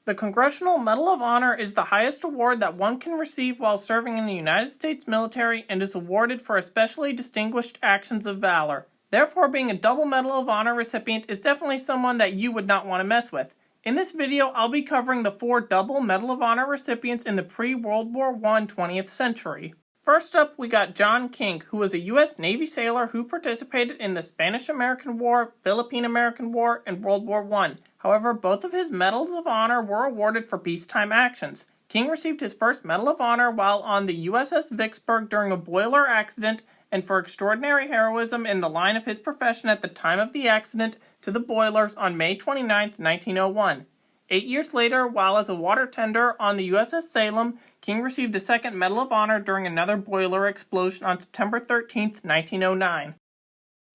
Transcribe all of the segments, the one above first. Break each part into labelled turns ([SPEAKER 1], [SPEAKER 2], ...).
[SPEAKER 1] The Congressional Medal of Honor is the highest award that one can receive while serving in the United States military and is awarded for especially distinguished actions of valor. Therefore, being a double Medal of Honor recipient is definitely someone that you would not want to mess with. In this video, I'll be covering the 4 double Medal of Honor recipients in the pre-World War I 20th century. First up, we got John King, who was a U.S. Navy sailor who participated in the Spanish-American War, Philippine-American War, and World War I. However, both of his Medals of Honor were awarded for peacetime actions. King received his first Medal of Honor while on the USS Vicksburg during a boiler accident and for extraordinary heroism in the line of his profession at the time of the accident to the boilers on May 29, 1901. 8 years later, while as a water tender on the USS Salem, King received a second Medal of Honor during another boiler explosion on September 13, 1909.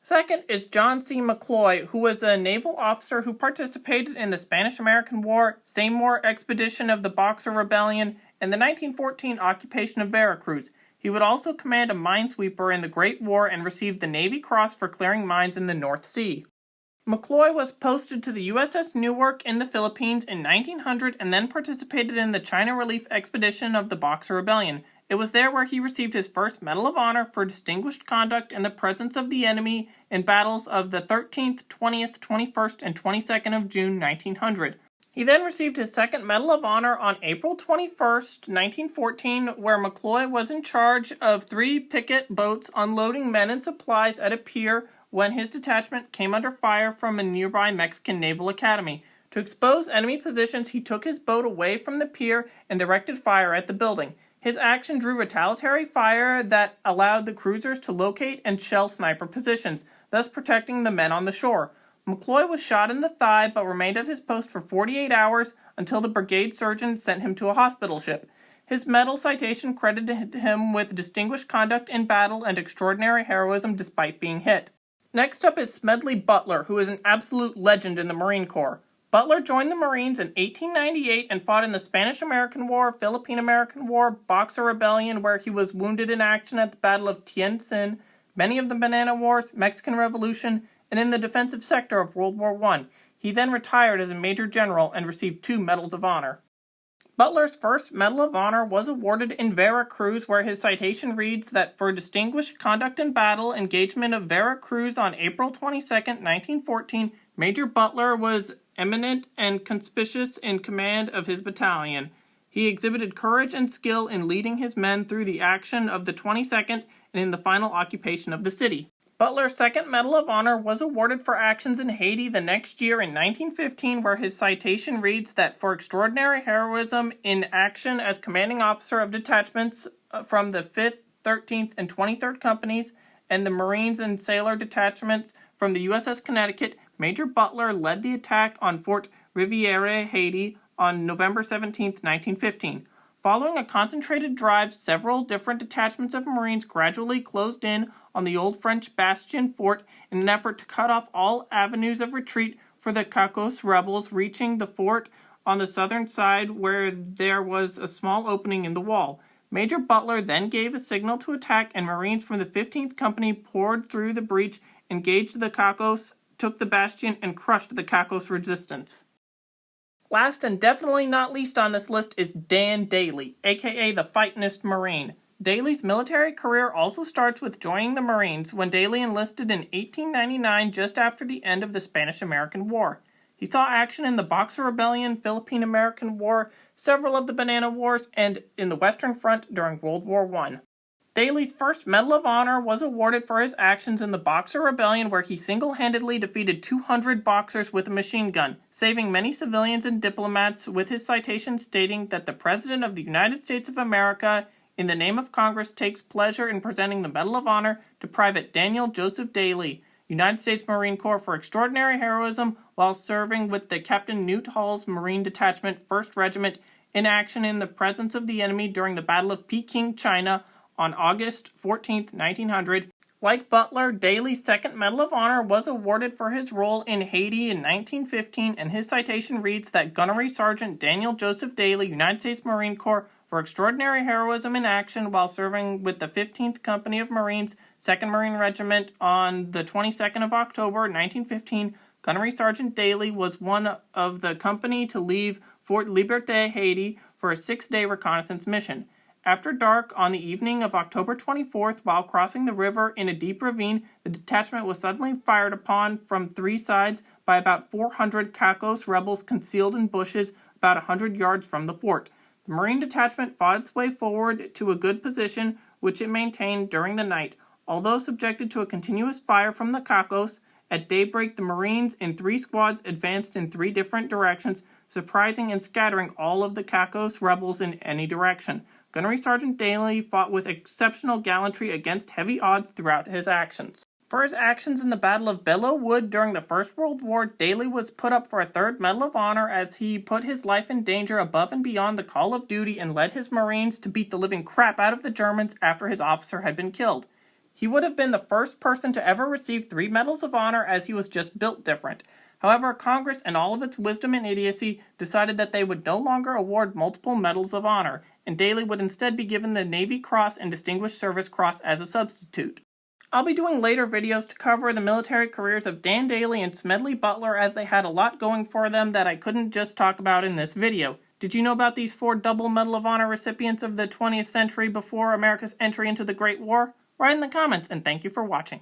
[SPEAKER 1] Second is John C. McCloy, who was a naval officer who participated in the Spanish-American War, Seymour expedition of the Boxer Rebellion, and the 1914 occupation of Veracruz. He would also command a minesweeper in the Great War and received the Navy Cross for clearing mines in the North Sea. McCloy was posted to the USS Newark in the Philippines in 1900 and then participated in the China Relief Expedition of the Boxer Rebellion. It was there where he received his first Medal of Honor for distinguished conduct in the presence of the enemy in battles of the 13th, 20th, 21st, and 22nd of June 1900. He then received his second Medal of Honor on April 21, 1914, where McCloy was in charge of 3 picket boats unloading men and supplies at a pier when his detachment came under fire from a nearby Mexican naval academy. To expose enemy positions, he took his boat away from the pier and directed fire at the building. His action drew retaliatory fire that allowed the cruisers to locate and shell sniper positions, thus protecting the men on the shore. McCloy was shot in the thigh but remained at his post for 48 hours until the brigade surgeon sent him to a hospital ship. His medal citation credited him with distinguished conduct in battle and extraordinary heroism despite being hit. Next up is Smedley Butler, who is an absolute legend in the Marine Corps. Butler joined the Marines in 1898 and fought in the Spanish-American War, Philippine-American War, Boxer Rebellion, where he was wounded in action at the Battle of Tientsin, many of the Banana Wars, Mexican Revolution, and in the defensive sector of World War I. He then retired as a Major General and received 2 Medals of Honor. Butler's first Medal of Honor was awarded in Veracruz, where his citation reads that for distinguished conduct in battle, engagement of Veracruz on April 22, 1914, Major Butler was eminent and conspicuous in command of his battalion. He exhibited courage and skill in leading his men through the action of the 22nd and in the final occupation of the city. Butler's second Medal of Honor was awarded for actions in Haiti the next year in 1915, where his citation reads that for extraordinary heroism in action as commanding officer of detachments from the 5th, 13th, and 23rd Companies and the Marines and Sailor detachments from the USS Connecticut, Major Butler led the attack on Fort Riviere, Haiti, on November 17, 1915. Following a concentrated drive, several different detachments of Marines gradually closed in on the old French bastion fort in an effort to cut off all avenues of retreat for the Cacos rebels, reaching the fort on the southern side where there was a small opening in the wall. Major Butler then gave a signal to attack, and Marines from the 15th Company poured through the breach, engaged the Cacos, took the bastion, and crushed the Cacos resistance. Last and definitely not least on this list is Dan Dailey, aka the Fightin'est Marine. Dailey's military career also starts with joining the Marines when Dailey enlisted in 1899 just after the end of the Spanish-American War. He saw action in the Boxer Rebellion, Philippine-American War, several of the Banana Wars, and in the Western Front during World War I. Dailey's first Medal of Honor was awarded for his actions in the Boxer Rebellion, where he single-handedly defeated 200 Boxers with a machine gun, saving many civilians and diplomats, with his citation stating that the President of the United States of America, in the name of Congress, takes pleasure in presenting the Medal of Honor to Private Daniel Joseph Dailey, United States Marine Corps, for extraordinary heroism while serving with the Captain Newt Hall's Marine Detachment, 1st Regiment, in action in the presence of the enemy during the Battle of Peking, China, on August 14, 1900. Like Butler, Dailey's second Medal of Honor was awarded for his role in Haiti in 1915, and his citation reads that Gunnery Sergeant Daniel Joseph Dailey, United States Marine Corps, for extraordinary heroism in action while serving with the 15th Company of Marines, 2nd Marine Regiment on the 22nd of October, 1915. Gunnery Sergeant Dailey was one of the company to leave Fort Liberté, Haiti, for a 6-day reconnaissance mission. After dark on the evening of October 24th, while crossing the river in a deep ravine, the detachment was suddenly fired upon from 3 sides by about 400 Cacos rebels concealed in bushes about 100 yards from the fort. The Marine detachment fought its way forward to a good position, which it maintained during the night. Although subjected to a continuous fire from the Cacos, at daybreak the Marines in 3 squads advanced in 3 different directions, surprising and scattering all of the Cacos rebels in any direction. Gunnery Sergeant Daly fought with exceptional gallantry against heavy odds throughout his actions. For his actions in the Battle of Belleau Wood during the First World War, Daly was put up for a 3rd Medal of Honor as he put his life in danger above and beyond the call of duty and led his Marines to beat the living crap out of the Germans after his officer had been killed. He would have been the first person to ever receive 3 Medals of Honor as he was just built different. However, Congress, in all of its wisdom and idiocy, decided that they would no longer award multiple Medals of Honor, and Daly would instead be given the Navy Cross and Distinguished Service Cross as a substitute. I'll be doing later videos to cover the military careers of Dan Daly and Smedley Butler, as they had a lot going for them that I couldn't just talk about in this video. Did you know about these 4 double Medal of Honor recipients of the 20th century before America's entry into the Great War? Write in the comments, and thank you for watching.